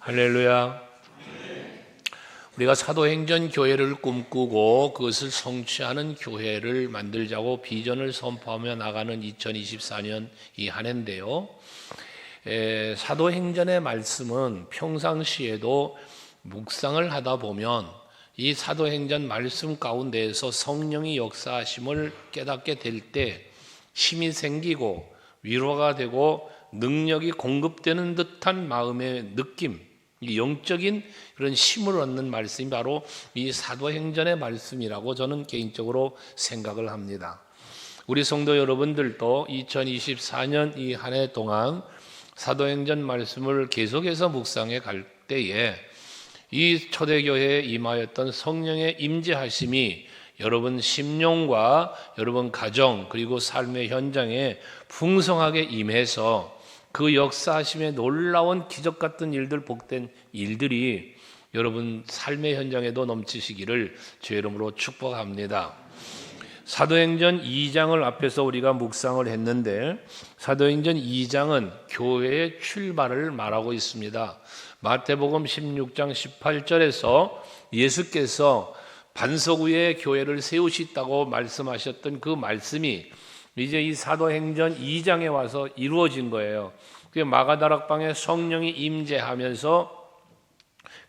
할렐루야. 우리가 사도행전 교회를 꿈꾸고 그것을 성취하는 교회를 만들자고 비전을 선포하며 나가는 2024년 이 한 해인데요. 사도행전의 말씀은 평상시에도 묵상을 하다 보면 이 사도행전 말씀 가운데에서 성령이 역사하심을 깨닫게 될 때 힘이 생기고 위로가 되고 능력이 공급되는 듯한 마음의 느낌, 이 영적인 그런 힘을 얻는 말씀이 바로 이 사도행전의 말씀이라고 저는 개인적으로 생각을 합니다. 우리 성도 여러분들도 2024년 이 한 해 동안 사도행전 말씀을 계속해서 묵상해 갈 때에 이 초대교회에 임하였던 성령의 임재하심이 여러분 심령과 여러분 가정 그리고 삶의 현장에 풍성하게 임해서 그 역사하심의 놀라운 기적 같은 일들, 복된 일들이 여러분 삶의 현장에도 넘치시기를 주의 이름으로 축복합니다. 사도행전 2장을 앞에서 우리가 묵상을 했는데 사도행전 2장은 교회의 출발을 말하고 있습니다. 마태복음 16장 18절에서 예수께서 반석 위에 교회를 세우시다고 말씀하셨던 그 말씀이 이제 이 사도행전 2장에 와서 이루어진 거예요. 그 마가다락방에 성령이 임재하면서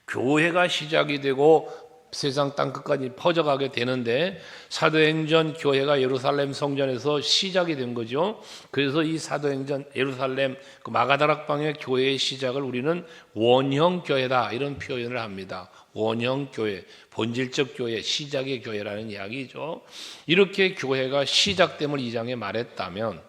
교회가 시작이 되고 세상 땅끝까지 퍼져가게 되는데 사도행전 교회가 예루살렘 성전에서 시작이 된 거죠. 그래서 이 사도행전 예루살렘 그 마가다락방의 교회의 시작을 우리는 원형 교회다 이런 표현을 합니다. 원형 교회, 본질적 교회, 시작의 교회라는 이야기죠. 이렇게 교회가 시작됨을 2장에 말했다면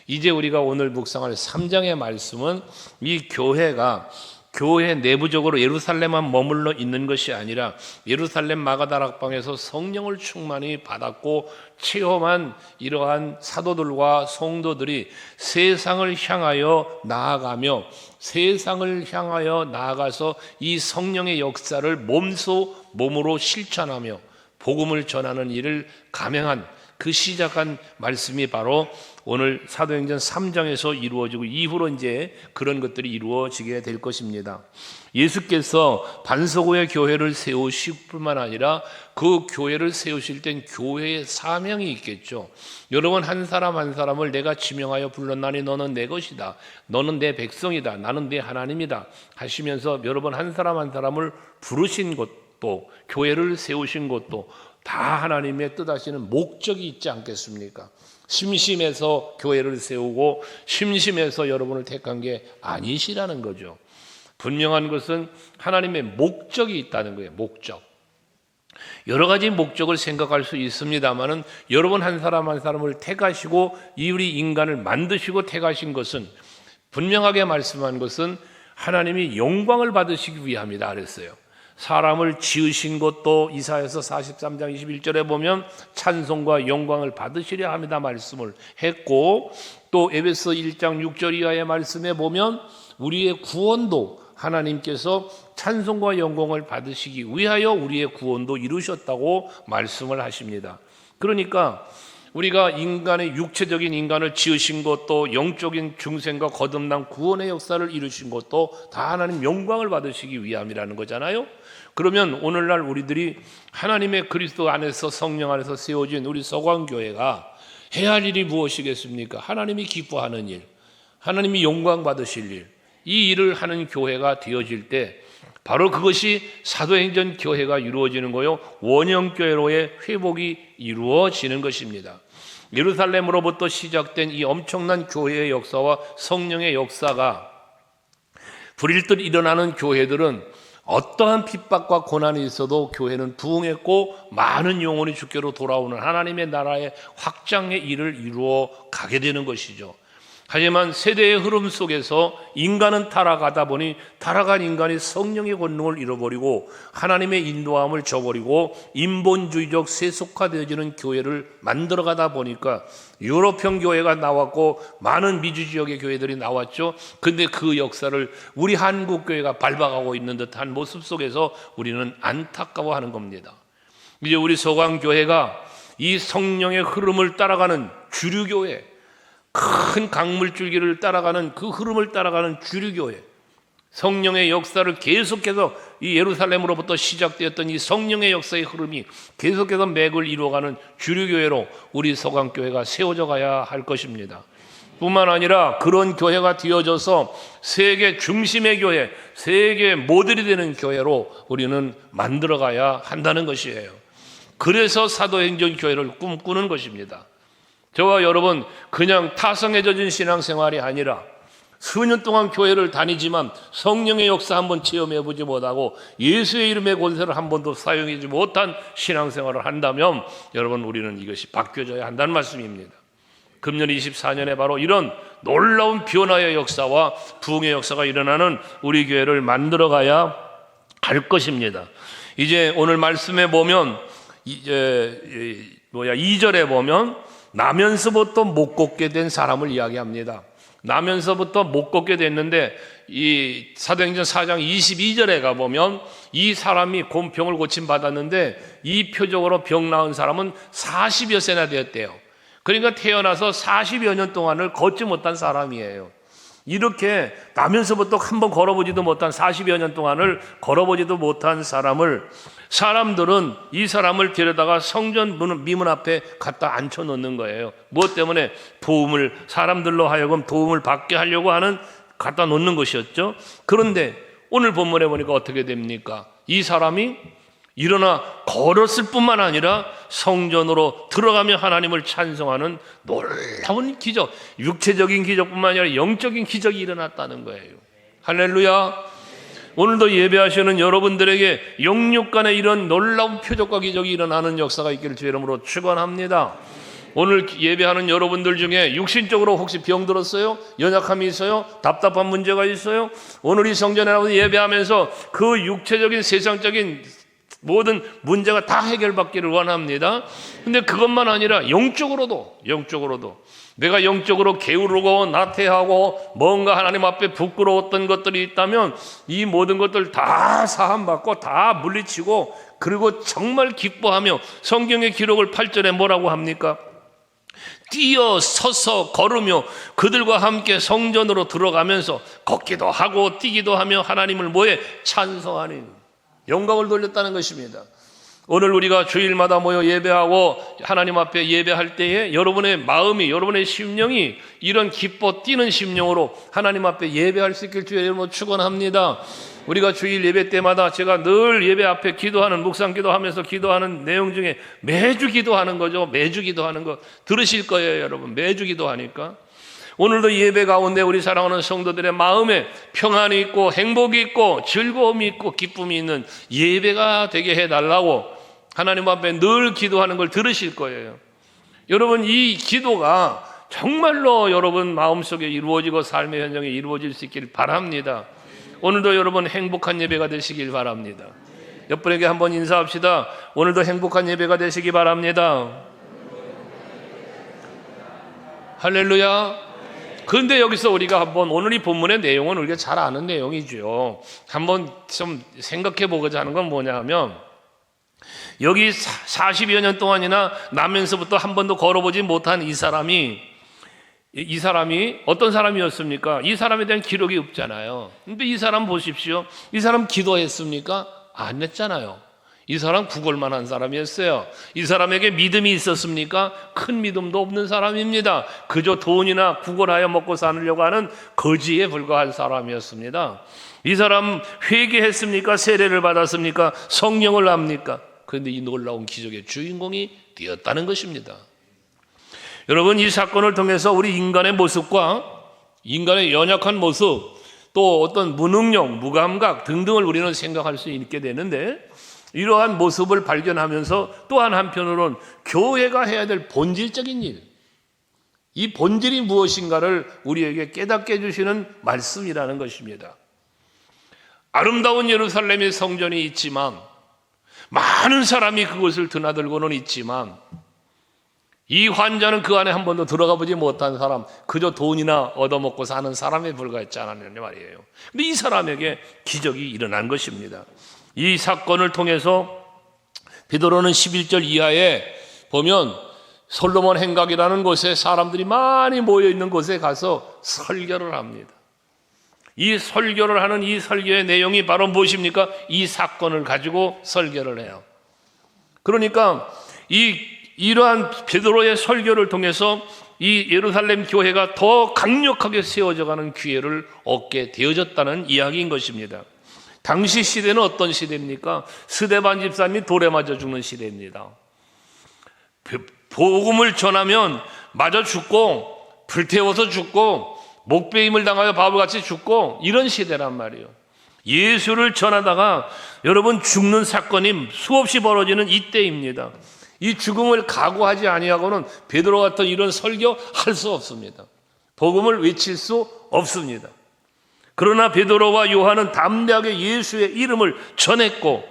이제 우리가 오늘 묵상할 3장의 말씀은 이 교회가 교회 내부적으로 예루살렘만 머물러 있는 것이 아니라 예루살렘 마가다락방에서 성령을 충만히 받았고 체험한 이러한 사도들과 성도들이 세상을 향하여 나아가며 세상을 향하여 나아가서 이 성령의 역사를 몸으로 실천하며 복음을 전하는 일을 감행한 그 시작한 말씀이 바로 오늘 사도행전 3장에서 이루어지고 이후로 이제 그런 것들이 이루어지게 될 것입니다. 예수께서 반석 위에 교회를 세우실 뿐만 아니라 그 교회를 세우실 땐 교회의 사명이 있겠죠. 여러분 한 사람 한 사람을 내가 지명하여 불렀나니 너는 내 것이다. 너는 내 백성이다. 나는 내 하나님이다. 하시면서 여러분 한 사람 한 사람을 부르신 것도 교회를 세우신 것도 다 하나님의 뜻하시는 목적이 있지 않겠습니까? 심심해서 교회를 세우고 심심해서 여러분을 택한 게 아니시라는 거죠. 분명한 것은 하나님의 목적이 있다는 거예요. 목적. 여러 가지 목적을 생각할 수 있습니다만은 여러분 한 사람 한 사람을 택하시고 이 우리 인간을 만드시고 택하신 것은 분명하게 말씀한 것은 하나님이 영광을 받으시기 위함이다 그랬어요. 사람을 지으신 것도 이사야서 43장 21절에 보면 찬송과 영광을 받으시려 합니다 말씀을 했고 또 에베소 1장 6절 이하의 말씀에 보면 우리의 구원도 하나님께서 찬송과 영광을 받으시기 위하여 우리의 구원도 이루셨다고 말씀을 하십니다. 그러니까 우리가 인간의 육체적인 인간을 지으신 것도 영적인 중생과 거듭난 구원의 역사를 이루신 것도 다 하나님 영광을 받으시기 위함이라는 거잖아요. 그러면 오늘날 우리들이 하나님의 그리스도 안에서 성령 안에서 세워진 우리 서광교회가 해야 할 일이 무엇이겠습니까? 하나님이 기뻐하는 일, 하나님이 영광 받으실 일, 이 일을 하는 교회가 되어질 때 바로 그것이 사도행전 교회가 이루어지는 거요. 원형교회로의 회복이 이루어지는 것입니다. 예루살렘으로부터 시작된 이 엄청난 교회의 역사와 성령의 역사가 불일듯 일어나는 교회들은 어떠한 핍박과 고난이 있어도 교회는 부흥했고 많은 영혼이 주께로 돌아오는 하나님의 나라의 확장의 일을 이루어 가게 되는 것이죠. 하지만 세대의 흐름 속에서 인간은 타락하다 보니 타락한 인간이 성령의 권능을 잃어버리고 하나님의 인도함을 저버리고 인본주의적 세속화되어지는 교회를 만들어가다 보니까 유럽형 교회가 나왔고 많은 미주 지역의 교회들이 나왔죠. 근데 그 역사를 우리 한국 교회가 밟아가고 있는 듯한 모습 속에서 우리는 안타까워하는 겁니다. 이제 우리 서광교회가 이 성령의 흐름을 따라가는 주류교회, 큰 강물줄기를 따라가는 그 흐름을 따라가는 주류교회, 성령의 역사를 계속해서 이 예루살렘으로부터 시작되었던 이 성령의 역사의 흐름이 계속해서 맥을 이루어가는 주류교회로 우리 서강교회가 세워져 가야 할 것입니다. 뿐만 아니라 그런 교회가 되어져서 세계 중심의 교회, 세계 모델이 되는 교회로 우리는 만들어가야 한다는 것이에요. 그래서 사도행전 교회를 꿈꾸는 것입니다. 저와 여러분 그냥 타성에 젖은 신앙생활이 아니라 수년 동안 교회를 다니지만 성령의 역사 한번 체험해보지 못하고 예수의 이름의 권세를 한 번도 사용하지 못한 신앙생활을 한다면 여러분 우리는 이것이 바뀌어져야 한다는 말씀입니다. 금년 24년에 바로 이런 놀라운 변화의 역사와 부흥의 역사가 일어나는 우리 교회를 만들어가야 할 것입니다. 이제 오늘 말씀에 보면 2절에 보면 나면서부터 못 걷게 된 사람을 이야기합니다. 나면서부터 못 걷게 됐는데 이 사도행전 4장 22절에 가보면 이 사람이 병을 고침받았는데 이 표적으로 병 나은 사람은 40여 세나 되었대요. 그러니까 태어나서 40여 년 동안을 걷지 못한 사람이에요. 이렇게 나면서부터 한번 걸어보지도 못한 40여 년 동안을 걸어보지도 못한 사람들은 이 사람을 데려다가 성전 미문 앞에 갖다 앉혀놓는 거예요. 무엇 때문에? 사람들로 하여금 도움을 받게 하려고 하는 갖다 놓는 것이었죠. 그런데 오늘 본문에 보니까 어떻게 됩니까? 이 사람이 일어나 걸었을 뿐만 아니라 성전으로 들어가며 하나님을 찬송하는 놀라운 기적, 육체적인 기적뿐만 아니라 영적인 기적이 일어났다는 거예요. 할렐루야. 오늘도 예배하시는 여러분들에게 영육 간에 이런 놀라운 표적과 기적이 일어나는 역사가 있기를 주의 이름으로 축원합니다. 오늘 예배하는 여러분들 중에 육신적으로 혹시 병들었어요? 연약함이 있어요? 답답한 문제가 있어요? 오늘 이 성전에 나와서 예배하면서 그 육체적인 세상적인 모든 문제가 다 해결받기를 원합니다. 근데 그것만 아니라 영적으로도 내가 영적으로 게으르고 나태하고 뭔가 하나님 앞에 부끄러웠던 것들이 있다면 이 모든 것들 다 사함받고 다 물리치고 그리고 정말 기뻐하며 성경의 기록을 8절에 뭐라고 합니까? 뛰어 서서 걸으며 그들과 함께 성전으로 들어가면서 걷기도 하고 뛰기도 하며 하나님을 뭐에 찬송하니 영광을 돌렸다는 것입니다. 오늘 우리가 주일마다 모여 예배하고 하나님 앞에 예배할 때에 여러분의 마음이, 여러분의 심령이 이런 기뻐 뛰는 심령으로 하나님 앞에 예배할 수 있길 주의 이름으로 축원합니다. 우리가 주일 예배 때마다 제가 늘 예배 앞에 기도하는, 묵상 기도하면서 기도하는 내용 중에 매주 기도하는 거죠. 매주 기도하는 거 들으실 거예요, 여러분. 매주 기도하니까. 오늘도 예배 가운데 우리 사랑하는 성도들의 마음에 평안이 있고 행복이 있고 즐거움이 있고 기쁨이 있는 예배가 되게 해달라고 하나님 앞에 늘 기도하는 걸 들으실 거예요. 여러분, 이 기도가 정말로 여러분 마음속에 이루어지고 삶의 현장에 이루어질 수 있길 바랍니다. 오늘도 여러분 행복한 예배가 되시길 바랍니다. 옆분에게 한번 인사합시다. 오늘도 행복한 예배가 되시기 바랍니다. 할렐루야. 그런데 여기서 우리가 한번 오늘 이 본문의 내용은 우리가 잘 아는 내용이죠. 한번 좀 생각해 보고자 하는 건 뭐냐 하면 여기 40여 년 동안이나 나면서부터 한 번도 걸어보지 못한 이 사람이 어떤 사람이었습니까? 이 사람에 대한 기록이 없잖아요. 근데 이 사람 보십시오. 이 사람 기도했습니까? 안 했잖아요. 이 사람 구걸만 한 사람이었어요. 이 사람에게 믿음이 있었습니까? 큰 믿음도 없는 사람입니다. 그저 돈이나 구걸하여 먹고 사느려고 하는 거지에 불과한 사람이었습니다. 이 사람 회개했습니까? 세례를 받았습니까? 성령을 압니까? 그런데 이 놀라운 기적의 주인공이 되었다는 것입니다. 여러분, 이 사건을 통해서 우리 인간의 모습과 인간의 연약한 모습, 또 어떤 무능력, 무감각 등등을 우리는 생각할 수 있게 되는데 이러한 모습을 발견하면서 또한 한편으로는 교회가 해야 될 본질적인 일, 이 본질이 무엇인가를 우리에게 깨닫게 해주시는 말씀이라는 것입니다. 아름다운 예루살렘의 성전이 있지만 많은 사람이 그곳을 드나들고는 있지만 이 환자는 그 안에 한 번도 들어가 보지 못한 사람, 그저 돈이나 얻어먹고 사는 사람에 불과했지 않았느냐 말이에요. 근데 이 사람에게 기적이 일어난 것입니다. 이 사건을 통해서 베드로는 11절 이하에 보면 솔로몬 행각이라는 곳에 사람들이 많이 모여있는 곳에 가서 설교를 합니다. 이 설교를 하는 이 설교의 내용이 바로 무엇입니까? 이 사건을 가지고 설교를 해요. 그러니까 이러한 베드로의 설교를 통해서 이 예루살렘 교회가 더 강력하게 세워져가는 기회를 얻게 되어졌다는 이야기인 것입니다. 당시 시대는 어떤 시대입니까? 스데반 집사님이 돌에 맞아 죽는 시대입니다. 복음을 전하면 맞아 죽고 불태워서 죽고 목베임을 당하여 바보같이 죽고 이런 시대란 말이에요. 예수를 전하다가 여러분 죽는 사건이 수없이 벌어지는 이때입니다. 이 죽음을 각오하지 아니하고는 베드로 같은 이런 설교 할 수 없습니다. 복음을 외칠 수 없습니다. 그러나 베드로와 요한은 담대하게 예수의 이름을 전했고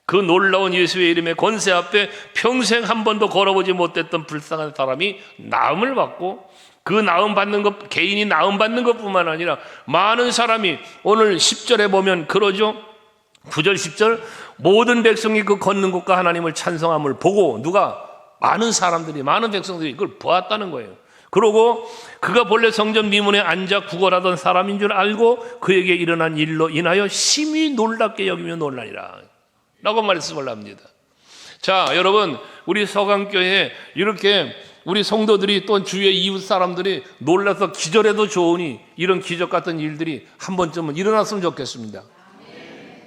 그 놀라운 예수의 이름의 권세 앞에 평생 한 번도 걸어보지 못했던 불쌍한 사람이 나음을 받고 그 나음 받는 것, 개인이 나음 받는 것뿐만 아니라 많은 사람이 오늘 10절에 보면 그러죠. 9절 10절 모든 백성이 그 걷는 곳과 하나님을 찬송함을 보고 누가 많은 사람들이 많은 백성들이 그걸 보았다는 거예요. 그러고 그가 본래 성전 미문에 앉아 구걸하던 사람인 줄 알고 그에게 일어난 일로 인하여 심히 놀랍게 여기며 놀라니라 라고 말씀을 합니다. 자, 여러분, 우리 서강교회에 이렇게 우리 성도들이 또 주위의 이웃 사람들이 놀라서 기절해도 좋으니 이런 기적 같은 일들이 한 번쯤은 일어났으면 좋겠습니다.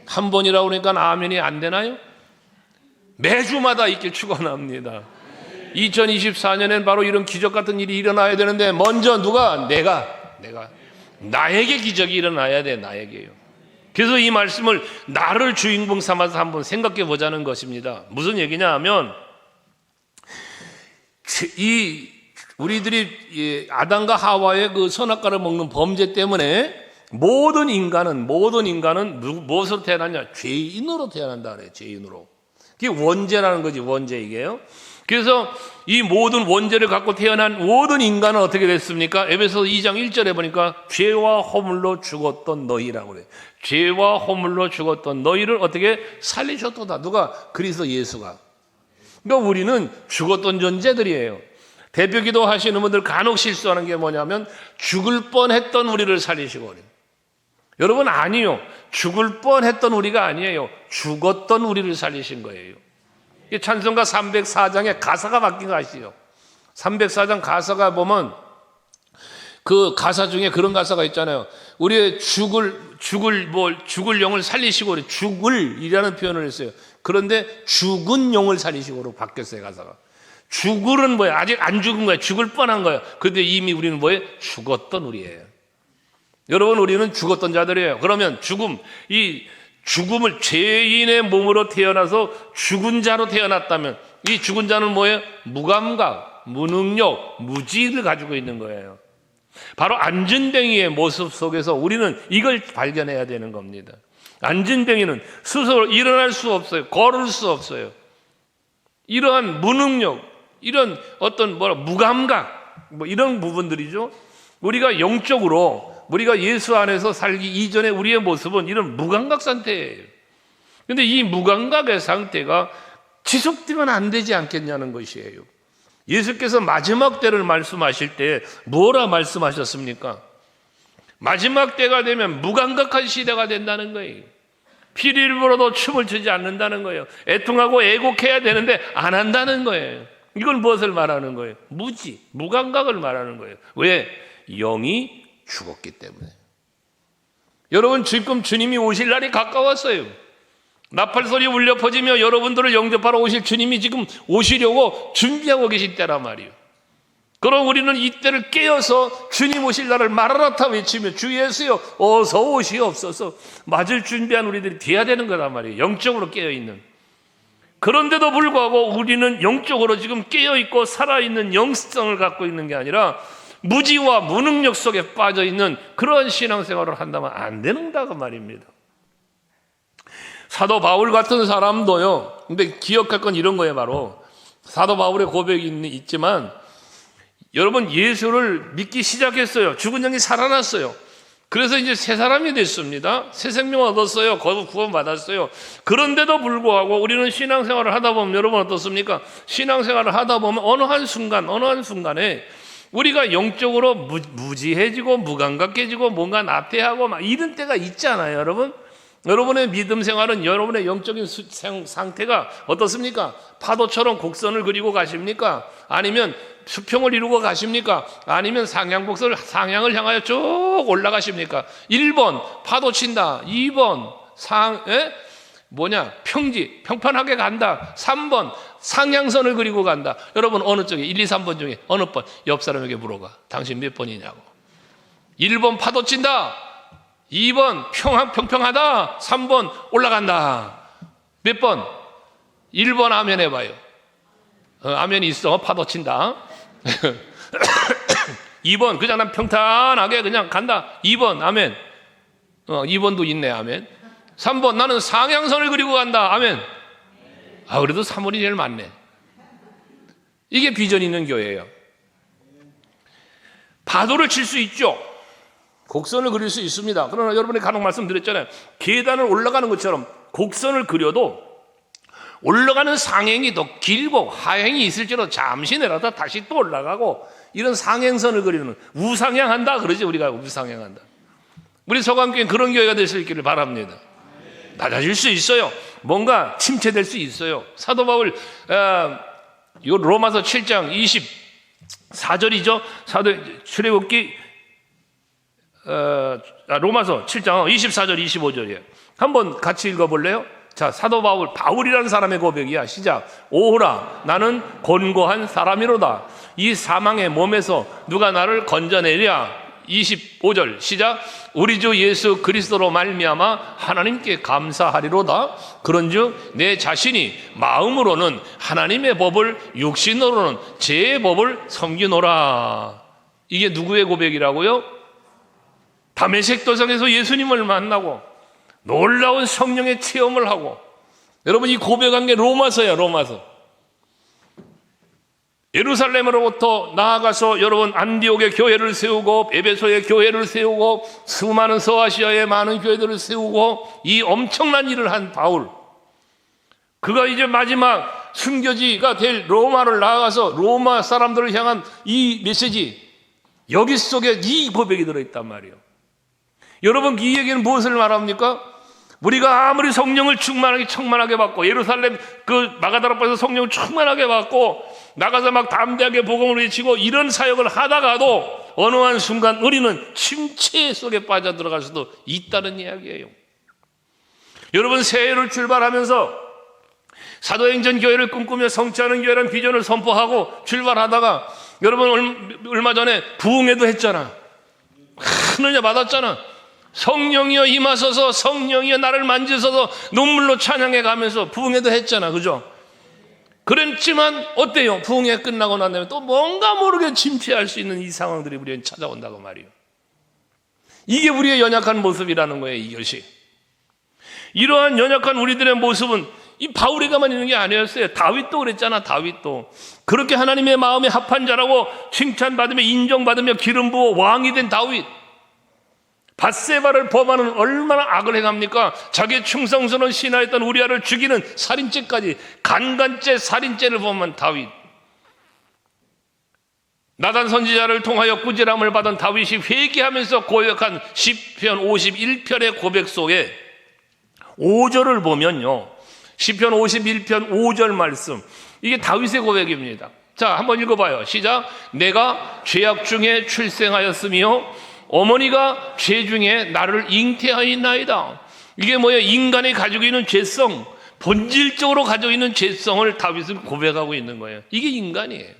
한 번이라고 그러니까 아멘이 안 되나요? 매주마다 있길 축원합니다. 2024년엔 바로 이런 기적 같은 일이 일어나야 되는데 먼저 누가? 내가 나에게 기적이 일어나야 돼. 나에게요. 그래서 이 말씀을 나를 주인공 삼아서 한번 생각해 보자는 것입니다. 무슨 얘기냐 하면 우리들이 아담과 하와의 그 선악과를 먹는 범죄 때문에 모든 인간은 무엇으로 태어났냐? 죄인으로 태어난다 그래요. 죄인으로. 그게 원죄라는 거지. 원죄 이게요. 그래서 이 모든 원죄를 갖고 태어난 모든 인간은 어떻게 됐습니까? 에베소 2장 1절에 보니까 죄와 허물로 죽었던 너희라고 그래요. 죄와 허물로 죽었던 너희를 어떻게 살리셨도다. 누가? 그리스도 예수가. 그러니까 우리는 죽었던 존재들이에요. 대표기도 하시는 분들 간혹 실수하는 게 뭐냐면 죽을 뻔했던 우리를 살리시고 그래요. 여러분 아니요. 죽을 뻔했던 우리가 아니에요. 죽었던 우리를 살리신 거예요. 찬송가 304장에 가사가 바뀐 거 아시죠? 304장 가사가 보면 그 가사 중에 그런 가사가 있잖아요. 우리의 죽을 영을 살리시고 그래. 죽을이라는 표현을 했어요. 그런데 죽은 영을 살리시고로 바뀌었어요. 가사가. 죽을은 뭐예요? 아직 안 죽은 거예요. 죽을 뻔한 거예요. 그런데 이미 우리는 뭐예요? 죽었던 우리예요. 여러분 우리는 죽었던 자들이에요. 그러면 죽음을 죄인의 몸으로 태어나서 죽은 자로 태어났다면 이 죽은 자는 뭐예요? 무감각, 무능력, 무지를 가지고 있는 거예요. 바로 안진뱅이의 모습 속에서 우리는 이걸 발견해야 되는 겁니다. 안진뱅이는 스스로 일어날 수 없어요. 걸을 수 없어요. 이러한 무능력, 이런 어떤 무감각, 이런 부분들이죠. 우리가 영적으로 우리가 예수 안에서 살기 이전에 우리의 모습은 이런 무감각 상태예요. 그런데 이 무감각의 상태가 지속되면 안 되지 않겠냐는 것이에요. 예수께서 마지막 때를 말씀하실 때 뭐라 말씀하셨습니까? 마지막 때가 되면 무감각한 시대가 된다는 거예요. 피리를 불어도 춤을 추지 않는다는 거예요. 애통하고 애곡해야 되는데 안 한다는 거예요. 이건 무엇을 말하는 거예요? 무감각을 말하는 거예요. 왜? 영이 죽었기 때문에. 여러분 지금 주님이 오실 날이 가까웠어요. 나팔소리 울려 퍼지며 여러분들을 영접하러 오실 주님이 지금 오시려고 준비하고 계신 때란 말이에요. 그럼 우리는 이때를 깨어서 주님 오실 날을 마라나타 외치며 주 예수여 어서 오시옵소서 맞을 준비한 우리들이 돼야 되는 거란 말이에요. 영적으로 깨어있는. 그런데도 불구하고 우리는 영적으로 지금 깨어있고 살아있는 영성을 갖고 있는 게 아니라 무지와 무능력 속에 빠져있는 그러한 신앙생활을 한다면 안 된다고 말입니다. 사도 바울 같은 사람도요. 근데 기억할 건 이런 거예요. 바로 사도 바울의 고백이 있지만 여러분 예수를 믿기 시작했어요. 죽은 영이 살아났어요. 그래서 이제 새 사람이 됐습니다. 새 생명을 얻었어요. 거듭 구원받았어요. 그런데도 불구하고 우리는 신앙생활을 하다 보면 여러분 어떻습니까? 신앙생활을 하다 보면 어느 한 순간에 우리가 영적으로 무지해지고 무감각해지고 뭔가 나태하고 막 이런 때가 있잖아요, 여러분. 여러분의 믿음 생활은 여러분의 영적인 상태가 어떻습니까? 파도처럼 곡선을 그리고 가십니까? 아니면 수평을 이루고 가십니까? 아니면 상향을 향하여 쭉 올라가십니까? 1번 파도 친다. 2번 평판하게 간다. 3번 상향선을 그리고 간다. 여러분 어느 쪽에 1, 2, 3번 중에 어느 번? 옆 사람에게 물어봐. 당신 몇 번이냐고. 1번 파도 친다. 2번 평평하다. 3번 올라간다. 몇 번? 1번 아멘 해봐요. 아멘이 있어. 파도 친다. 2번 그냥 난 평탄하게 그냥 간다. 2번 아멘. 2번도 있네. 아멘. 3번 나는 상향선을 그리고 간다. 아멘. 그래도 3번이 제일 많네. 이게 비전 있는 교회예요. 파도를 칠 수 있죠. 곡선을 그릴 수 있습니다. 그러나 여러분이 간혹 말씀드렸잖아요. 계단을 올라가는 것처럼 곡선을 그려도 올라가는 상행이 더 길고 하행이 있을지라도 잠시 내려다 다시 또 올라가고 이런 상행선을 그리는 우상향한다 그러지. 우리가 우상향한다. 우리 서강교회 그런 교회가 될 수 있기를 바랍니다. 낮아질 수 있어요. 뭔가 침체될 수 있어요. 사도 바울 로마서 7장 24절이죠. 출애굽기 로마서 7장 24절 25절이에요. 한번 같이 읽어볼래요? 자, 사도 바울이라는 사람의 고백이야. 시작. 오호라 나는 곤고한 사람이로다. 이 사망의 몸에서 누가 나를 건져내랴. 25절 시작. 우리 주 예수 그리스도로 말미암아 하나님께 감사하리로다. 그런즉 내 자신이 마음으로는 하나님의 법을, 육신으로는 제 법을 섬기노라. 이게 누구의 고백이라고요? 다메섹 도상에서 예수님을 만나고 놀라운 성령의 체험을 하고, 여러분 이 고백한 게 로마서예요. 로마서. 예루살렘으로부터 나아가서 여러분 안디옥의 교회를 세우고 에베소의 교회를 세우고 수많은 서아시아의 많은 교회들을 세우고 이 엄청난 일을 한 바울, 그가 이제 마지막 순교지가 될 로마를 나아가서 로마 사람들을 향한 이 메시지, 여기 속에 이 고백이 들어있단 말이에요. 여러분 이 얘기는 무엇을 말합니까? 우리가 아무리 성령을 충만하게 받고 예루살렘 그 마가다락방에서 성령을 충만하게 받고 나가서 막 담대하게 복음을 외치고 이런 사역을 하다가도 어느 한 순간 우리는 침체 속에 빠져들어갈 수도 있다는 이야기예요. 여러분 새해를 출발하면서 사도행전 교회를 꿈꾸며 성취하는 교회라는 비전을 선포하고 출발하다가 여러분 얼마 전에 부흥회도 했잖아. 큰 은혜 받았잖아. 성령이여 임하소서, 성령이여 나를 만지소서 눈물로 찬양해 가면서 부흥회도 했잖아. 그죠? 그랬지만 어때요? 부흥회 끝나고 난 다음에 또 뭔가 모르게 침체할 수 있는 이 상황들이 우리에게 찾아온다고 말이에요. 이게 우리의 연약한 모습이라는 거예요. 이것이. 이러한 연약한 우리들의 모습은 이 바울에게만 있는 게 아니었어요. 다윗도 그랬잖아. 다윗도 그렇게 하나님의 마음에 합한 자라고 칭찬받으며 인정받으며 기름 부어 왕이 된 다윗, 밧세바를 범하는 얼마나 악을 행합니까? 자기의 충성스러운 신하였던 우리아를 죽이는 살인죄까지, 간간죄 살인죄를 범한 다윗, 나단 선지자를 통하여 꾸지람을 받은 다윗이 회개하면서 고백한 시편 51편의 고백 속에 5절을 보면요, 시편 51편 5절 말씀, 이게 다윗의 고백입니다. 자, 한번 읽어봐요. 시작. 내가 죄악 중에 출생하였으며 어머니가 죄 중에 나를 잉태하였나이다. 이게 뭐예요? 인간이 가지고 있는 죄성, 본질적으로 가지고 있는 죄성을 다윗은 고백하고 있는 거예요. 이게 인간이에요.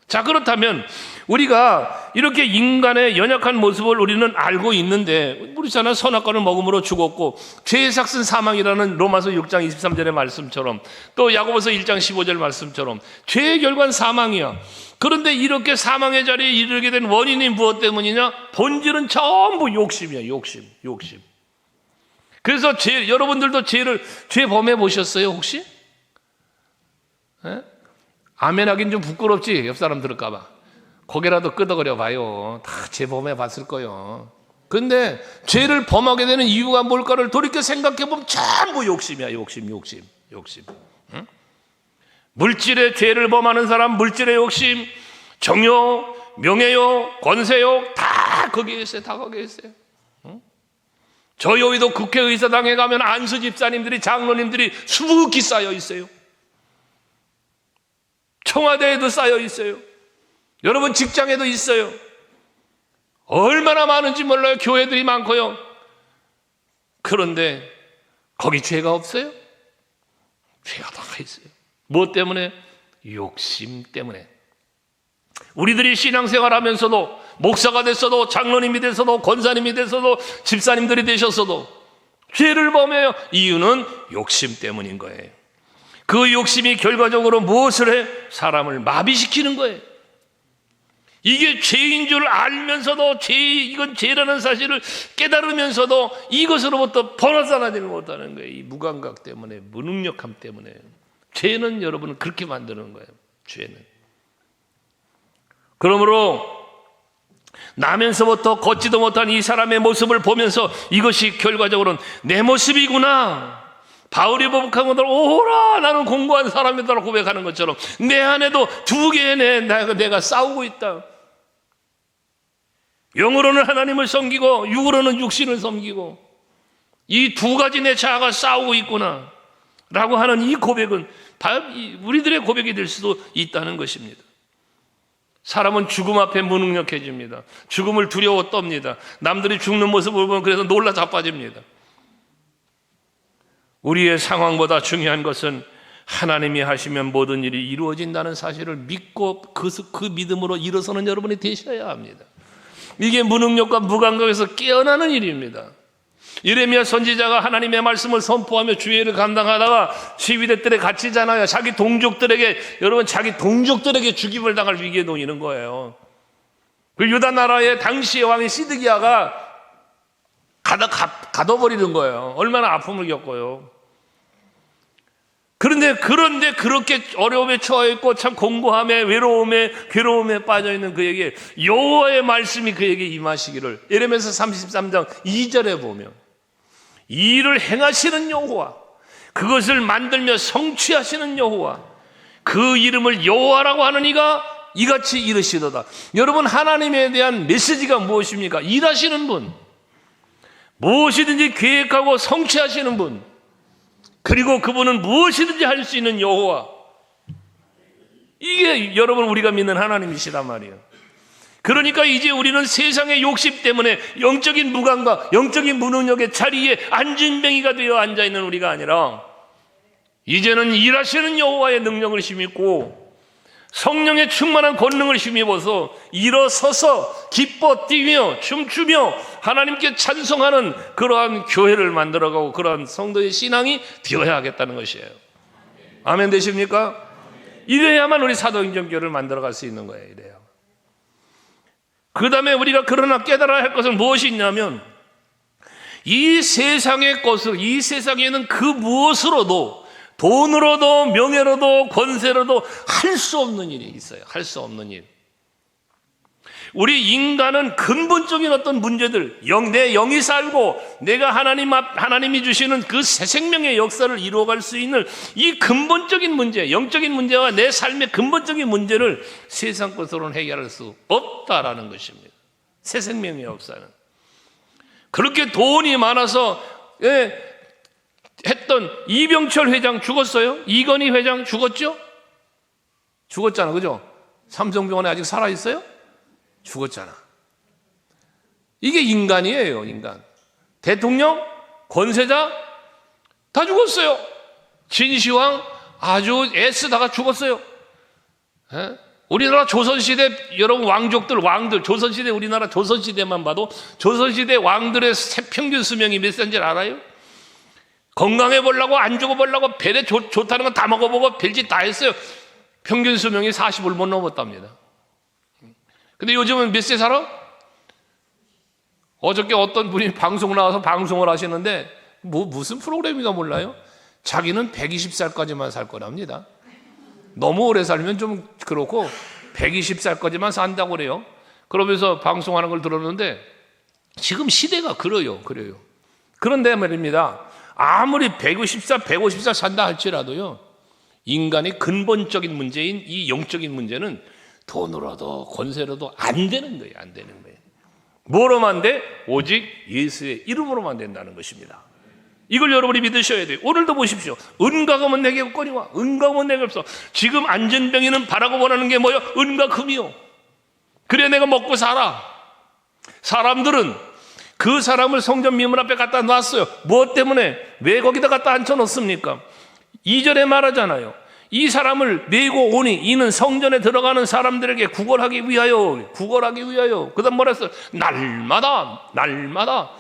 자, 그렇다면 우리가 이렇게 인간의 연약한 모습을 우리는 알고 있는데, 우리잖아 선악과를 먹음으로 죽었고 죄의 삭은 사망이라는 로마서 6장 23절의 말씀처럼, 또 야고보서 1장 15절 말씀처럼 죄의 결과는 사망이야. 그런데 이렇게 사망의 자리에 이르게 된 원인이 무엇 때문이냐? 본질은 전부 욕심이야. 욕심. 그래서 여러분들도 죄 범해 보셨어요 혹시? 에? 아멘 하긴 좀 부끄럽지? 옆 사람 들을까 봐. 고개라도 끄덕거려 봐요. 다 죄 범해 봤을 거예요. 근데 죄를 범하게 되는 이유가 뭘까를 돌이켜 생각해 보면 전부 욕심이야. 욕심. 응? 물질의 죄를 범하는 사람, 물질의 욕심, 정욕, 명예요, 권세요, 다 거기에 있어요. 다 거기에 있어요. 저희 여의도 국회의사당에 가면 안수 집사님들이, 장로님들이 수북히 쌓여 있어요. 청와대에도 쌓여 있어요. 여러분 직장에도 있어요. 얼마나 많은지 몰라요. 교회들이 많고요. 그런데 거기 죄가 없어요? 죄가 다 있어요. 무엇 때문에? 욕심 때문에. 우리들이 신앙생활하면서도 목사가 됐어도, 장로님이 됐어도, 권사님이 됐어도, 집사님들이 되셨어도 죄를 범해요. 이유는 욕심 때문인 거예요. 그 욕심이 결과적으로 무엇을 해? 사람을 마비시키는 거예요. 이게 죄인 줄 알면서도 이건 죄라는 사실을 깨달으면서도 이것으로부터 벗어나지 못하는 거예요. 이 무감각 때문에, 무능력함 때문에. 죄는 여러분을 그렇게 만드는 거예요. 죄는. 그러므로 나면서부터 걷지도 못한 이 사람의 모습을 보면서 이것이 결과적으로는 내 모습이구나. 바울이 고백한 것들, 오라 나는 공고한 사람이다라고 고백하는 것처럼 내 안에도 두 개의 내가 싸우고 있다. 영으로는 하나님을 섬기고 육으로는 육신을 섬기고 이 두 가지 내 자아가 싸우고 있구나 라고 하는 이 고백은 우리들의 고백이 될 수도 있다는 것입니다. 사람은 죽음 앞에 무능력해집니다. 죽음을 두려워 떱니다. 남들이 죽는 모습을 보면 그래서 놀라 자빠집니다. 우리의 상황보다 중요한 것은 하나님이 하시면 모든 일이 이루어진다는 사실을 믿고 그 믿음으로 일어서는 여러분이 되셔야 합니다. 이게 무능력과 무감각에서 깨어나는 일입니다. 예레미야 선지자가 하나님의 말씀을 선포하며 주의를 감당하다가 시위대 뜰에 갇히잖아요. 자기 동족들에게 죽임을 당할 위기에 놓이는 거예요. 그 유다 나라의 당시의 왕이 시드기야가 가둬버리는 거예요. 얼마나 아픔을 겪어요. 그런데 그렇게 어려움에 처해 있고 참 공고함에, 외로움에, 괴로움에 빠져 있는 그에게 여호와의 말씀이 그에게 임하시기를 예레미야서 33장 2절에 보면 이 일을 행하시는 여호와, 그것을 만들며 성취하시는 여호와, 그 이름을 여호와라고 하는 이가 이같이 이르시도다. 여러분, 하나님에 대한 메시지가 무엇입니까? 일하시는 분, 무엇이든지 계획하고 성취하시는 분, 그리고 그분은 무엇이든지 할 수 있는 여호와. 이게 여러분 우리가 믿는 하나님이시란 말이에요. 그러니까 이제 우리는 세상의 욕심 때문에 영적인 무감각, 영적인 무능력의 자리에 안진뱅이가 되어 앉아있는 우리가 아니라 이제는 일하시는 여호와의 능력을 힘입고 성령의 충만한 권능을 힘입어서 일어서서 기뻐 뛰며 춤추며 하나님께 찬송하는 그러한 교회를 만들어가고 그러한 성도의 신앙이 되어야 하겠다는 것이에요. 아멘 되십니까? 이래야만 우리 사도행전교회를 만들어갈 수 있는 거예요. 이래요. 그 다음에 우리가 그러나 깨달아야 할 것은 무엇이 있냐면 이 세상의 것을, 이 세상에는 그 무엇으로도, 돈으로도 명예로도 권세로도 할 수 없는 일이 있어요. 할 수 없는 일. 우리 인간은 근본적인 어떤 문제들, 내 영이 살고 내가 하나님이 주시는 그 새 생명의 역사를 이루어갈 수 있는 이 근본적인 문제, 영적인 문제와 내 삶의 근본적인 문제를 세상 것으로는 해결할 수 없다라는 것입니다. 새 생명의 역사는. 그렇게 돈이 많아서 했던 이병철 회장 죽었어요? 이건희 회장 죽었죠? 죽었잖아, 그죠? 삼성병원에 아직 살아있어요? 죽었잖아. 이게 인간이에요, 인간. 대통령, 권세자 다 죽었어요. 진시황 아주 애쓰다가 죽었어요. 우리나라 조선시대 여러분 왕들 조선시대, 우리나라 조선시대만 봐도 조선시대 왕들의 평균 수명이 몇 세인지 알아요? 건강해 보려고 안 죽어 보려고 벨에 좋다는 건 다 먹어보고 별짓 다 했어요. 평균 수명이 40을 못 넘었답니다. 근데 요즘은 몇 세 살아? 어저께 어떤 분이 방송 나와서 방송을 하시는데 무슨 프로그램인가 몰라요? 자기는 120살까지만 살 거랍니다. 너무 오래 살면 좀 그렇고 120살까지만 산다고 그래요. 그러면서 방송하는 걸 들었는데 지금 시대가 그래요. 그런데 말입니다. 아무리 150살 산다 할지라도요, 인간의 근본적인 문제인 이 영적인 문제는 돈으로도 권세로도 안 되는 거예요. 안 되는 거예요. 뭐로만 돼? 오직 예수의 이름으로만 된다는 것입니다. 이걸 여러분이 믿으셔야 돼요. 오늘도 보십시오. 은과 금은 내게 없거니와 은과 금은 내게 없어. 지금 안전병이는 바라고 원하는 게 뭐요? 은과 금이요. 그래 내가 먹고 살아. 사람들은 그 사람을 성전 미문 앞에 갖다 놨어요. 무엇 때문에? 왜 거기다 갖다 앉혀놓습니까? 2절에 말하잖아요. 이 사람을 내고 오니 이는 성전에 들어가는 사람들에게 구걸하기 위하여. 그 다음 뭐라 했어요? 날마다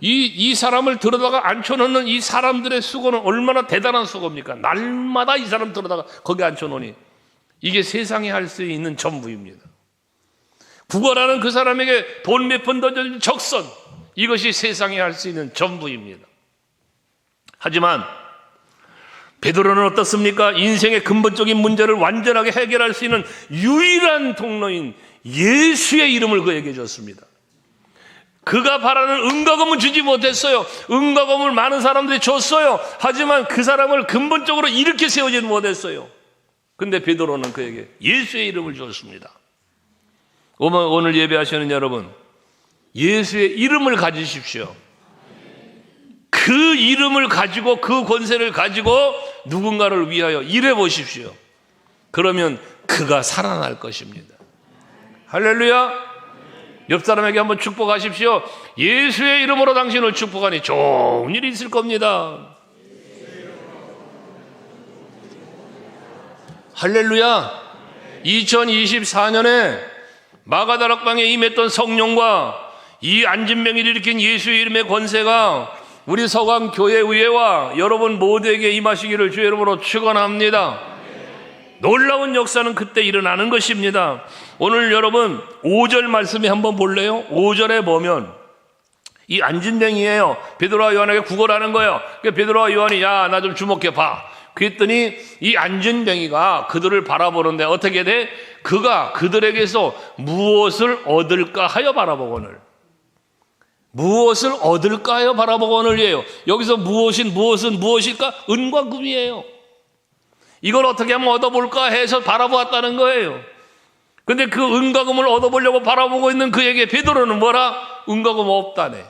이 사람을 들어다가 앉혀놓는 이 사람들의 수고는 얼마나 대단한 수고입니까? 날마다 이 사람 들어다가 거기 앉혀놓으니 이게 세상에 할 수 있는 전부입니다. 구걸하는 그 사람에게 돈 몇 푼 던져준 적선, 이것이 세상에 할 수 있는 전부입니다. 하지만 베드로는 어떻습니까? 인생의 근본적인 문제를 완전하게 해결할 수 있는 유일한 통로인 예수의 이름을 그에게 줬습니다. 그가 바라는 은과 금은 주지 못했어요. 은과 금을 많은 사람들이 줬어요. 하지만 그 사람을 근본적으로 일으켜 세우지는 못했어요. 근데 베드로는 그에게 예수의 이름을 줬습니다. 오늘 예배하시는 여러분, 예수의 이름을 가지십시오. 그 이름을 가지고 그 권세를 가지고 누군가를 위하여 일해 보십시오. 그러면 그가 살아날 것입니다. 할렐루야. 옆 사람에게 한번 축복하십시오. 예수의 이름으로 당신을 축복하니 좋은 일이 있을 겁니다. 할렐루야. 2024년에 마가다락방에 임했던 성령과 이 안진병을 일으킨 예수의 이름의 권세가 우리 서강교회의회와 여러분 모두에게 임하시기를 주의 이름으로 축원합니다. 놀라운 역사는 그때 일어나는 것입니다. 오늘 여러분 5절 말씀에 한번 볼래요? 5절에 보면 이 안진뱅이에요. 베드로와 요한에게 구걸하는 거예요. 베드로와 요한이 야, 나 좀 주목해 봐. 그랬더니 이 안진뱅이가 그들을 바라보는데 어떻게 돼? 그가 그들에게서 무엇을 얻을까 하여 바라보거늘. 무엇을 얻을까요? 바라보거늘이에요. 여기서 무엇은 무엇일까? 은과 금이에요. 이걸 어떻게 하면 얻어볼까 해서 바라보았다는 거예요. 근데 그 은과 금을 얻어보려고 바라보고 있는 그에게 베드로는 뭐라? 은과 금 없다네.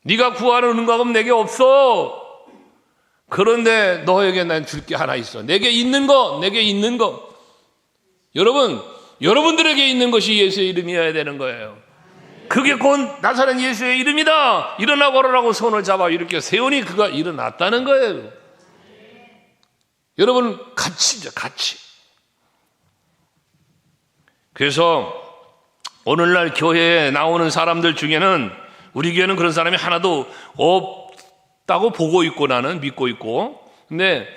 네가 구하는 은과 금 내게 없어. 그런데 너에게 난 줄 게 하나 있어. 내게 있는 거. 여러분들에게 있는 것이 예수의 이름이어야 되는 거예요. 그게 곧 나사렛 예수의 이름이다. 일어나 걸으라고 손을 잡아 이렇게 세우니 그가 일어났다는 거예요. 여러분 같이죠, 같이. 그래서 오늘날 교회에 나오는 사람들 중에는 우리 교회는 그런 사람이 하나도 없다고 보고 있고 나는 믿고 있고, 근데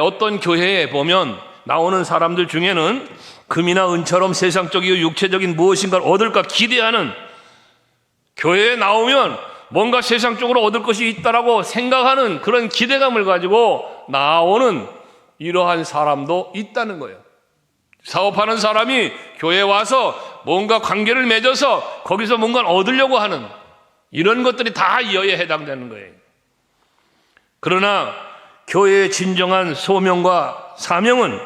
어떤 교회에 보면 나오는 사람들 중에는 금이나 은처럼 세상적이고 육체적인 무엇인가를 얻을까 기대하는, 교회에 나오면 뭔가 세상적으로 얻을 것이 있다라고 생각하는 그런 기대감을 가지고 나오는 이러한 사람도 있다는 거예요. 사업하는 사람이 교회에 와서 뭔가 관계를 맺어서 거기서 뭔가 얻으려고 하는 이런 것들이 다 이어에 해당되는 거예요. 그러나 교회의 진정한 소명과 사명은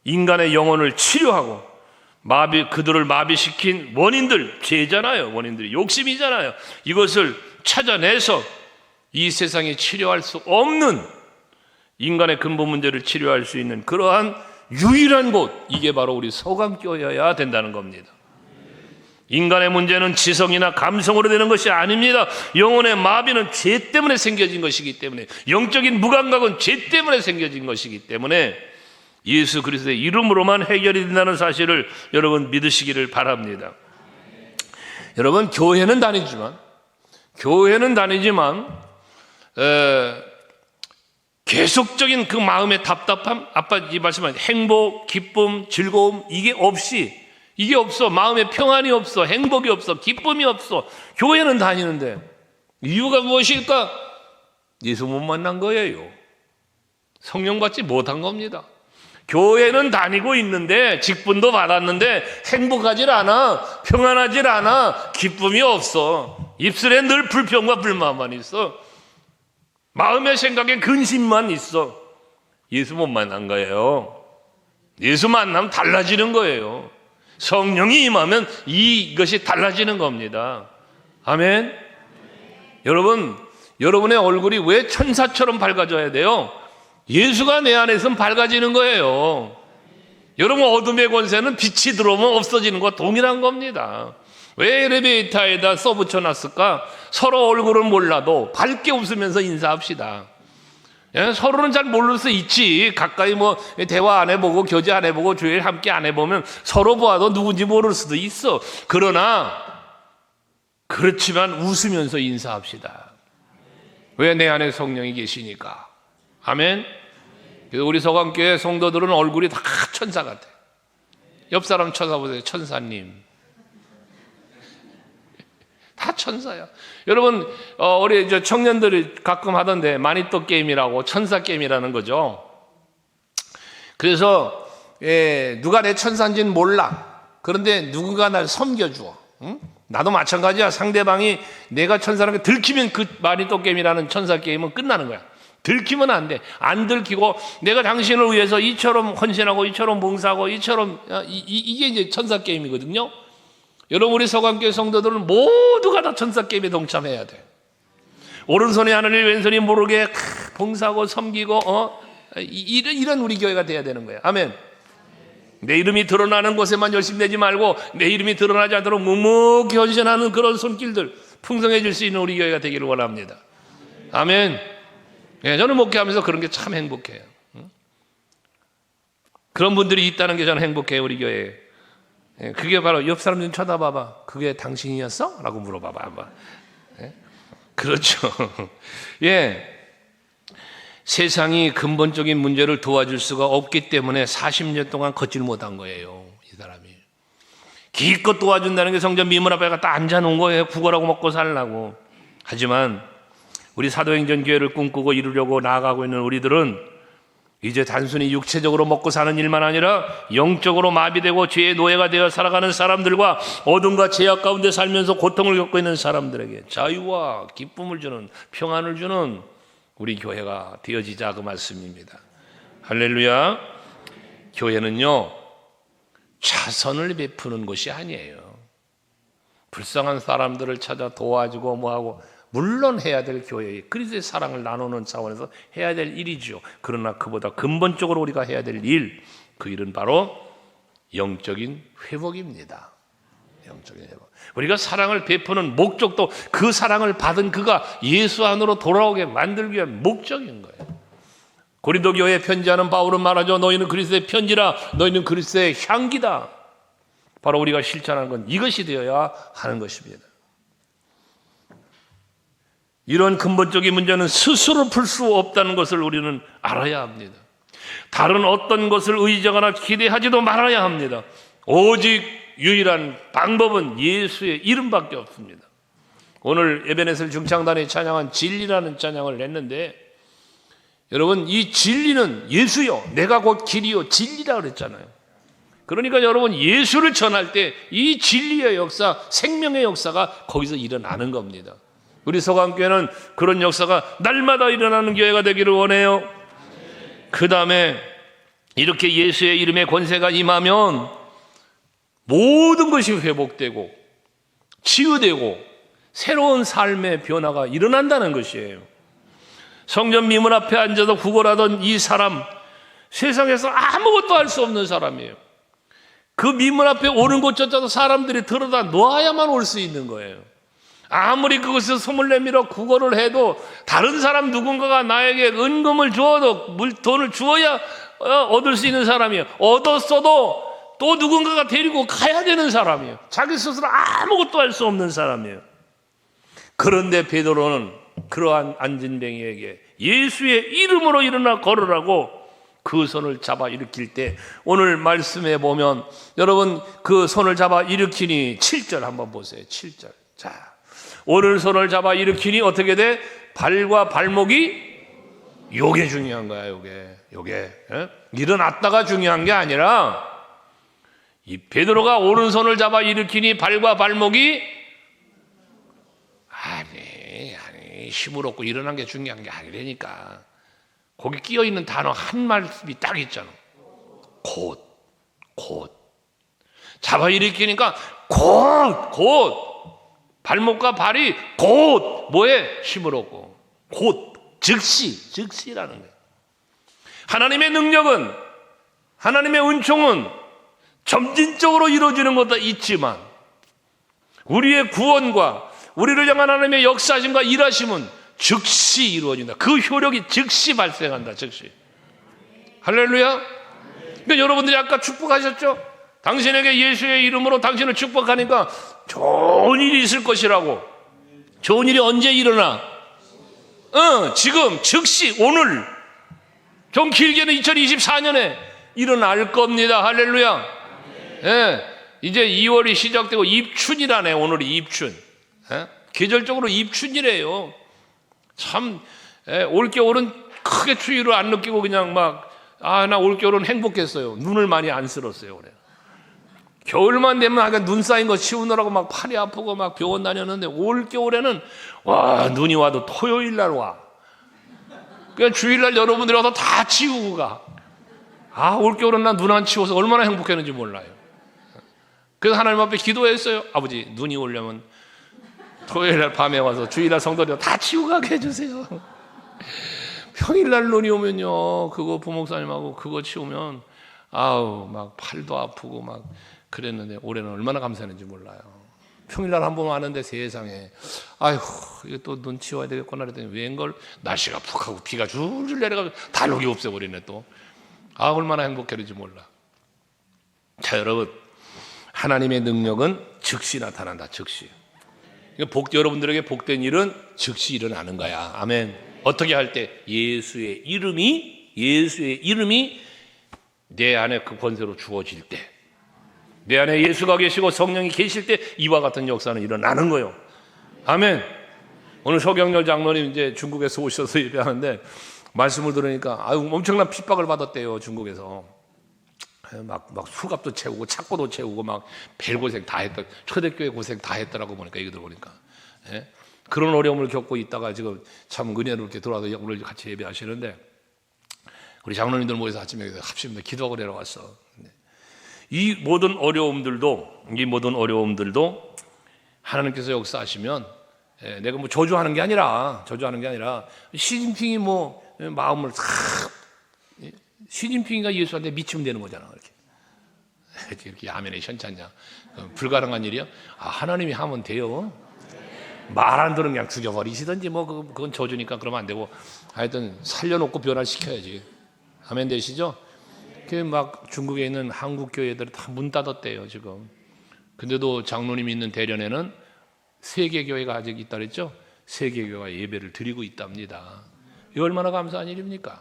인간의 영혼을 치료하고 그들을 마비시킨 원인들, 죄잖아요. 원인들이 욕심이잖아요. 이것을 찾아내서 이 세상에 치료할 수 없는 인간의 근본 문제를 치료할 수 있는 그러한 유일한 곳, 이게 바로 우리 서강교회여야 된다는 겁니다. 인간의 문제는 지성이나 감성으로 되는 것이 아닙니다. 영혼의 마비는 죄 때문에 생겨진 것이기 때문에, 영적인 무감각은 죄 때문에 생겨진 것이기 때문에 예수 그리스도의 이름으로만 해결이 된다는 사실을 여러분 믿으시기를 바랍니다. 여러분 교회는 다니지만 계속적인 그 마음의 답답함, 아빠 이 말씀한 행복, 기쁨, 즐거움, 이게 없어. 마음의 평안이 없어. 행복이 없어. 기쁨이 없어. 교회는 다니는데 이유가 무엇일까? 예수 못 만난 거예요. 성령 받지 못한 겁니다. 교회는 다니고 있는데, 직분도 받았는데 행복하질 않아. 평안하질 않아. 기쁨이 없어. 입술에 늘 불평과 불만만 있어. 마음의 생각에 근심만 있어. 예수 못 만난 거예요. 예수 만나면 달라지는 거예요. 성령이 임하면 이것이 달라지는 겁니다. 아멘. 여러분, 여러분의 얼굴이 왜 천사처럼 밝아져야 돼요? 예수가 내 안에 있으면 밝아지는 거예요. 여러분, 어둠의 권세는 빛이 들어오면 없어지는 것과 동일한 겁니다. 왜 엘리베이터에다 써붙여놨을까? 서로 얼굴은 몰라도 밝게 웃으면서 인사합시다. 예? 서로는 잘 모를 수 있지. 가까이 대화 안 해보고 교제 안 해보고 주일 함께 안 해보면 서로 보아도 누군지 모를 수도 있어. 그러나 그렇지만 웃으면서 인사합시다. 왜? 내 안에 성령이 계시니까. 아멘. 우리 서강교회 성도들은 얼굴이 다 천사 같아. 옆 사람 쳐다보세요. 천사님. 다 천사야. 여러분, 우리 청년들이 가끔 하던데 마니또 게임이라고, 천사 게임이라는 거죠. 그래서 누가 내 천사인지는 몰라. 그런데 누군가 날 섬겨줘. 응? 나도 마찬가지야. 상대방이 내가 천사라는 게 들키면 그 마니또 게임이라는 천사 게임은 끝나는 거야. 들키면 안 돼. 안 들키고 내가 당신을 위해서 이처럼 헌신하고 이처럼 봉사하고 이처럼 이게 이제 천사 게임이거든요. 여러분, 우리 서강교회 성도들은 모두가 다 천사 게임에 동참해야 돼. 오른손이 하늘을 왼손이 모르게 봉사하고 섬기고 이런 우리 교회가 돼야 되는 거예요. 아멘. 내 이름이 드러나는 곳에만 열심히 내지 말고 내 이름이 드러나지 않도록 묵묵히 헌신하는 그런 손길들 풍성해질 수 있는 우리 교회가 되기를 원합니다. 아멘. 예, 저는 목회하면서 그런 게 참 행복해요. 그런 분들이 있다는 게 저는 행복해요, 우리 교회에. 예, 그게 바로 옆 사람 좀 쳐다봐봐. 그게 당신이었어? 라고 물어봐봐. 예? 그렇죠. 예. 세상이 근본적인 문제를 도와줄 수가 없기 때문에 40년 동안 걷질 못한 거예요, 이 사람이. 기껏 도와준다는 게 성전 미문 앞에 갖다 앉아놓은 거예요. 구걸하고 먹고 살라고. 하지만 우리 사도행전 교회를 꿈꾸고 이루려고 나아가고 있는 우리들은 이제 단순히 육체적으로 먹고 사는 일만 아니라 영적으로 마비되고 죄의 노예가 되어 살아가는 사람들과 어둠과 죄악 가운데 살면서 고통을 겪고 있는 사람들에게 자유와 기쁨을 주는, 평안을 주는 우리 교회가 되어지자, 그 말씀입니다. 할렐루야. 교회는요, 자선을 베푸는 것이 아니에요. 불쌍한 사람들을 찾아 도와주고 뭐하고, 물론 해야 될 교회에 그리스도의 사랑을 나누는 차원에서 해야 될 일이죠. 그러나 그보다 근본적으로 우리가 해야 될 일, 그 일은 바로 영적인 회복입니다. 영적인 회복. 우리가 사랑을 베푸는 목적도 그 사랑을 받은 그가 예수 안으로 돌아오게 만들기 위한 목적인 거예요. 고린도 교회에 편지하는 바울은 말하죠. 너희는 그리스도의 편지라, 너희는 그리스도의 향기다. 바로 우리가 실천하는 건 이것이 되어야 하는 것입니다. 이런 근본적인 문제는 스스로 풀 수 없다는 것을 우리는 알아야 합니다. 다른 어떤 것을 의지하거나 기대하지도 말아야 합니다. 오직 유일한 방법은 예수의 이름밖에 없습니다. 오늘 에베네셀 중창단이 찬양한 진리라는 찬양을 냈는데, 여러분, 이 진리는 예수요, 내가 곧 길이요 진리라 그랬잖아요. 그러니까 여러분, 예수를 전할 때 이 진리의 역사, 생명의 역사가 거기서 일어나는 겁니다. 우리 서강교회는 그런 역사가 날마다 일어나는 교회가 되기를 원해요. 그 다음에 이렇게 예수의 이름의 권세가 임하면 모든 것이 회복되고 치유되고 새로운 삶의 변화가 일어난다는 것이에요. 성전 미문 앞에 앉아서 구걸하던 이 사람, 세상에서 아무것도 할 수 없는 사람이에요. 그 미문 앞에 오는 곳조차도 사람들이 들어다 놓아야만 올 수 있는 거예요. 아무리 그것에서 손을 내밀어 구걸을 해도 다른 사람 누군가가 나에게 은금을 주어도 돈을 주어야 얻을 수 있는 사람이에요. 얻었어도 또 누군가가 데리고 가야 되는 사람이에요. 자기 스스로 아무것도 할 수 없는 사람이에요. 그런데 베드로는 그러한 안진뱅이에게 예수의 이름으로 일어나 걸으라고 그 손을 잡아 일으킬 때, 오늘 말씀에 보면 여러분 그 손을 잡아 일으키니 7절 한번 보세요. 7절. 자, 오른손을 잡아 일으키니 어떻게 돼? 발과 발목이, 요게 중요한 거야. 요게 일어났다가 중요한 게 아니라, 이 베드로가 오른손을 잡아 일으키니 발과 발목이, 아니 힘을 얻고 일어난 게 중요한 게 아니라니까. 거기 끼어 있는 단어 한 말씀이 딱 있잖아. 곧. 곧. 잡아일으키니까 곧 발목과 발이 곧 뭐에? 힘을 얻고 곧 즉시라는 거예요. 하나님의 능력은, 하나님의 은총은 점진적으로 이루어지는 것도 있지만 우리의 구원과 우리를 향한 하나님의 역사심과 일하심은 즉시 이루어진다. 그 효력이 즉시 발생한다. 즉시. 할렐루야. 그러니까 여러분들이 아까 축복하셨죠? 당신에게 예수의 이름으로 당신을 축복하니까 좋은 일이 있을 것이라고. 좋은 일이 언제 일어나? 지금 즉시 오늘, 좀 길게는 2024년에 일어날 겁니다. 할렐루야. 예, 이제 2월이 시작되고 입춘이라네. 오늘이 입춘. 계절적으로 입춘이래요. 참, 올겨울은 크게 추위를 안 느끼고 그냥 막, 나 올겨울은 행복했어요. 눈을 많이 안 쓸었어요. 그래. 겨울만 되면 눈 쌓인 거 치우느라고 막 팔이 아프고 막 병원 다녔는데 올겨울에는 눈이 와도 토요일 날 와. 그냥 주일날 여러분들이 와서 다 치우고 가. 올겨울은 난 눈 안 치워서 얼마나 행복했는지 몰라요. 그래서 하나님 앞에 기도했어요. 아버지, 눈이 오려면 토요일날 밤에 와서 주일날 성도들 다 치우고 가게 해주세요. 평일날 눈이 오면요, 그거 부목사님하고 그거 치우면 막 팔도 아프고 막 그랬는데 올해는 얼마나 감사했는지 몰라요. 평일날 한 번 왔는데 세상에 이거 또 눈 치워야 되겠구나 그랬더니 웬걸 날씨가 푹하고 비가 줄줄 내려가서 다 녹이 없애버리네 또. 얼마나 행복했는지 몰라. 자, 여러분, 하나님의 능력은 즉시 나타난다. 즉시. 여러분들에게 복된 일은 즉시 일어나는 거야. 아멘. 어떻게 할 때? 예수의 이름이 내 안에 그 권세로 주어질 때, 내 안에 예수가 계시고 성령이 계실 때 이와 같은 역사는 일어나는 거예요. 아멘. 오늘 서경렬 장로님 이제 중국에서 오셔서 예배하는데 말씀을 들으니까 엄청난 핍박을 받았대요. 중국에서 막 수갑도 채우고 착고도 채우고 막 별고생 다 했다. 초대교회 고생 다 했더라고 보니까 얘기 들어보니까. 그런 어려움을 겪고 있다가 지금 참 은혜롭게 돌아와서 오늘 같이 예배하시는데 우리 장로님들 모여서 아침에 합심해서 기도하고 내려왔어. 이 모든 어려움들도 하나님께서 역사하시면 내가 뭐 저주하는 게 아니라 시진핑이 마음을 시진핑이가 예수한테 미치면 되는 거잖아. 이렇게 아멘에 현찮냐? 불가능한 일이야? 하나님이 하면 돼요. 말 안 들으면 그냥 죽여버리시든지 그건 저주니까 그러면 안 되고 하여튼 살려놓고 변화시켜야지. 아멘 되시죠? 막 중국에 있는 한국 교회들이 다 문 닫았대요 지금. 근데도 장로님이 있는 대련에는 세계교회가 아직 있다 그랬죠? 세계교회가 예배를 드리고 있답니다. 이 얼마나 감사한 일입니까?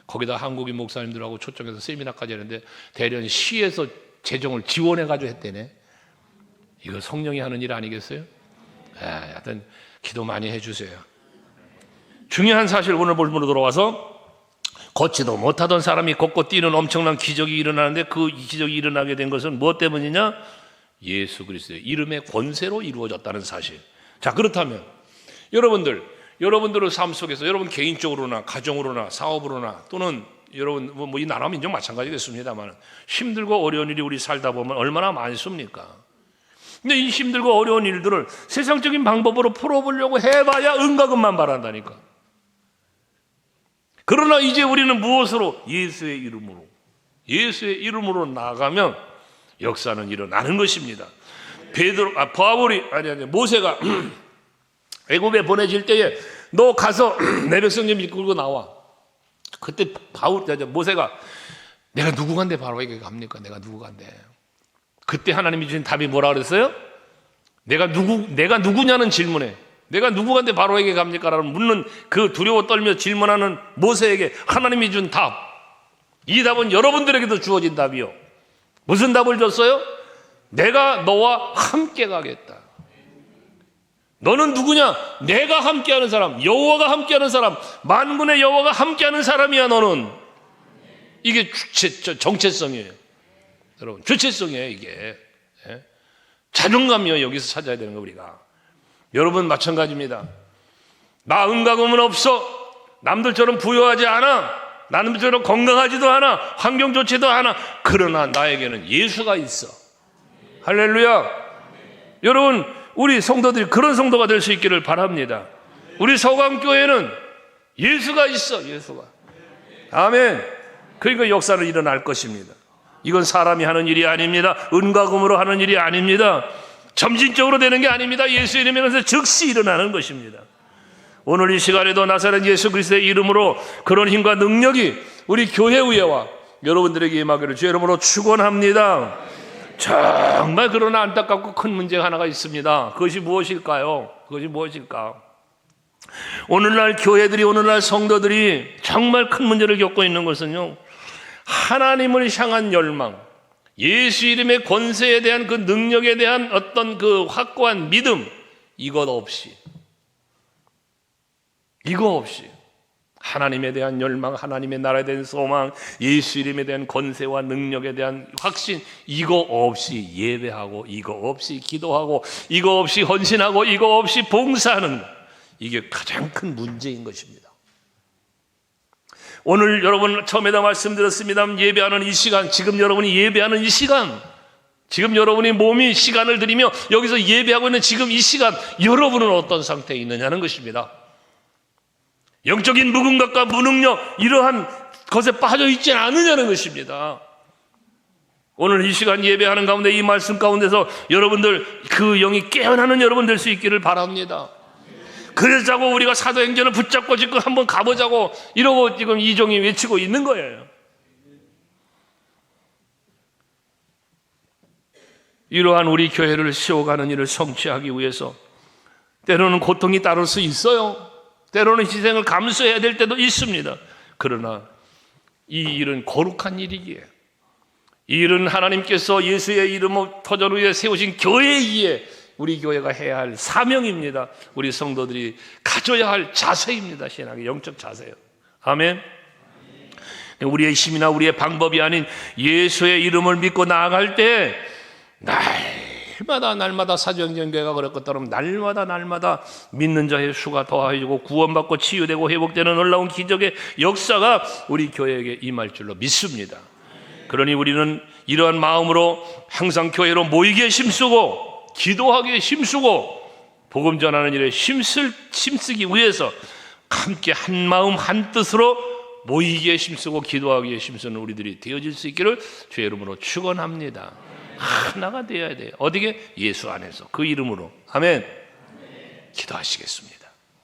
거기다 한국인 목사님들하고 초청해서 세미나까지 했는데 대련 시에서 재정을 지원해가지고 했대네. 이거 성령이 하는 일 아니겠어요? 하여튼 기도 많이 해주세요. 중요한 사실, 오늘 본문으로 돌아와서 걷지도 못하던 사람이 걷고 뛰는 엄청난 기적이 일어나는데 그 기적이 일어나게 된 것은 무엇 때문이냐? 예수 그리스도의 이름의 권세로 이루어졌다는 사실. 자, 그렇다면 여러분들의 삶 속에서 여러분 개인적으로나 가정으로나 사업으로나 또는 여러분 이 나라 민족 마찬가지겠습니다만 힘들고 어려운 일이 우리 살다 보면 얼마나 많습니까? 근데 이 힘들고 어려운 일들을 세상적인 방법으로 풀어보려고 해봐야 은가금만 바란다니까. 그러나 이제 우리는 무엇으로? 예수의 이름으로 나아가면 역사는 일어나는 것입니다. 모세가 애굽에 보내질 때에 너 가서 내 백성 좀 이끌고 나와. 그때 모세가 내가 누구간데 바로에게 갑니까? 내가 누구간데? 그때 하나님이 주신 답이 뭐라 그랬어요? 내가 누구냐는 질문에 내가 누구간데 바로에게 갑니까? 라는 묻는 그 두려워 떨며 질문하는 모세에게 하나님이 준 답, 이 답은 여러분들에게도 주어진 답이요. 무슨 답을 줬어요? 내가 너와 함께 가겠다. 너는 누구냐? 내가 함께하는 사람, 여호와가 함께하는 사람, 만군의 여호와가 함께하는 사람이야. 너는 이게 정체성이에요. 여러분, 주체성이에요. 이게 자존감이요. 여기서 찾아야 되는 거 우리가. 여러분 마찬가지입니다. 나 은가금은 없어. 남들처럼 부유하지 않아. 나는 별로 건강하지도 않아, 환경 좋지도 않아. 그러나 나에게는 예수가 있어. 할렐루야. 여러분, 우리 성도들이 그런 성도가 될 수 있기를 바랍니다. 우리 서강교회는 예수가 있어. 예수가. 아멘. 그러니까 역사는 일어날 것입니다. 이건 사람이 하는 일이 아닙니다. 은과 금으로 하는 일이 아닙니다. 점진적으로 되는 게 아닙니다. 예수 이름에서 즉시 일어나는 것입니다. 오늘 이 시간에도 나사렛 예수 그리스도의 이름으로 그런 힘과 능력이 우리 교회 위에와 여러분들에게 임하기를 주의 이름으로 축원합니다. 정말 그러나 안타깝고 큰 문제가 하나가 있습니다. 그것이 무엇일까요? 그것이 무엇일까? 오늘날 교회들이, 오늘날 성도들이 정말 큰 문제를 겪고 있는 것은요, 하나님을 향한 열망, 예수 이름의 권세에 대한 그 능력에 대한 어떤 그 확고한 믿음, 이것 없이 하나님에 대한 열망, 하나님의 나라에 대한 소망, 예수 이름에 대한 권세와 능력에 대한 확신, 이거 없이 예배하고, 이거 없이 기도하고, 이거 없이 헌신하고, 이거 없이 봉사하는, 이게 가장 큰 문제인 것입니다. 오늘 여러분 처음에다 말씀드렸습니다. 예배하는 이 시간, 지금 여러분이 예배하는 이 시간, 지금 여러분이 몸이 시간을 들이며 여기서 예배하고 있는 지금 이 시간, 여러분은 어떤 상태에 있느냐는 것입니다. 영적인 무감각과 무능력, 이러한 것에 빠져 있지 않느냐는 것입니다. 오늘 이 시간 예배하는 가운데, 이 말씀 가운데서 여러분들 그 영이 깨어나는 여러분 될 수 있기를 바랍니다. 그러자고 우리가 사도행전을 붙잡고 지금 한번 가보자고 이러고 지금 이종이 외치고 있는 거예요. 이러한 우리 교회를 세워가는 일을 성취하기 위해서 때로는 고통이 따를 수 있어요. 때로는 희생을 감수해야 될 때도 있습니다. 그러나 이 일은 거룩한 일이기에, 이 일은 하나님께서 예수의 이름을 터전 위에 세우신 교회이기에 우리 교회가 해야 할 사명입니다. 우리 성도들이 가져야 할 자세입니다. 신앙의 영적 자세요. 아멘. 우리의 힘이나 우리의 방법이 아닌 예수의 이름을 믿고 나아갈 때 날마다 사도행전교회가 그랬것처럼 날마다 믿는 자의 수가 더해지고 구원받고 치유되고 회복되는 놀라운 기적의 역사가 우리 교회에게 임할 줄로 믿습니다. 그러니 우리는 이러한 마음으로 항상 교회로 모이기에 힘쓰고 기도하기에 힘쓰고 복음 전하는 일에 힘쓰기 위해서 함께 한 마음 한 뜻으로 모이기에 힘쓰고 기도하기에 힘쓰는 우리들이 되어질 수 있기를 주의 이름으로 축원합니다. 하나가 되어야 돼요. 어디게? 예수 안에서, 그 이름으로. 아멘. 기도하시겠습니다.